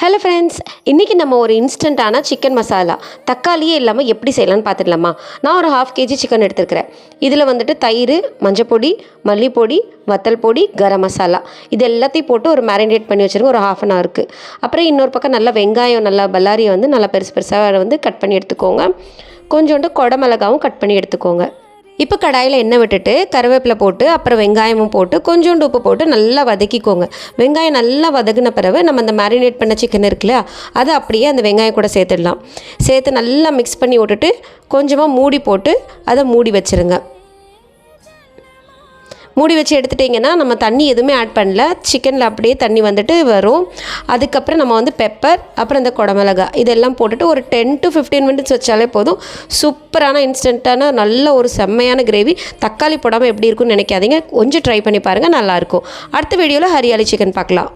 Hello friends, இன்றைக்கி நம்ம ஒரு இன்ஸ்டண்ட்டான சிக்கன் மசாலா தக்காளியே இல்லாமல் எப்படி செய்யலான்னு பார்த்துடலாமா. நான் ஒரு 1/2 kg சிக்கன் எடுத்துருக்கிறேன். இதில் வந்துட்டு தயிர், மஞ்சப்பொடி, மல்லிப்பொடி, வத்தல் பொடி, கரம் மசாலா இது எல்லாத்தையும் போட்டு ஒரு மேரினேட் பண்ணி வச்சுருங்க ஒரு 1/2 an hour. அப்புறம் இன்னொரு பக்கம் நல்லா வெங்காயம், நல்லா பல்லாரியை வந்து நல்லா பெருசு பெருசாக கட் பண்ணி எடுத்துக்கோங்க. கொஞ்சோண்டு குடமிளகாவும் கட் பண்ணி எடுத்துக்கோங்க. இப்போ கடாயில் எண்ணெய் விட்டுட்டு கருவேப்பிலை போட்டு அப்புறம் வெங்காயமும் போட்டு கொஞ்சோண்டு உப்பு போட்டு நல்லா வதக்கிக்கோங்க. வெங்காயம் நல்லா வதங்கின பிறகு நம்ம அந்த மேரினேட் பண்ண சிக்கன் இருக்குல்லையா, அதை அப்படியே அந்த வெங்காயம் கூட சேர்த்துடலாம். சேர்த்து நல்லா மிக்ஸ் பண்ணி விட்டுட்டு கொஞ்சமாக மூடி போட்டு அதை மூடி வச்சுருங்க. மூடி வச்சு எடுத்துட்டிங்கன்னா நம்ம தண்ணி எதுவுமே ஆட் பண்ணல, சிக்கனில் அப்படியே தண்ணி வந்துட்டு வரும். அதுக்கப்புறம் நம்ம வந்து பெப்பர், அப்புறம் இந்த குடமிளகா இதெல்லாம் போட்டுட்டு ஒரு 10 to 15 minutes வச்சாலே போதும். சூப்பரான இன்ஸ்டண்ட்டான நல்ல ஒரு செம்மையான கிரேவி. தக்காளி போடாமல் எப்படி இருக்குன்னு நினைக்காதீங்க, கொஞ்சம் ட்ரை பண்ணி பாருங்கள், நல்லாயிருக்கும். அடுத்த வீடியோவில் ஹரியாலி சிக்கன் பார்க்கலாம்.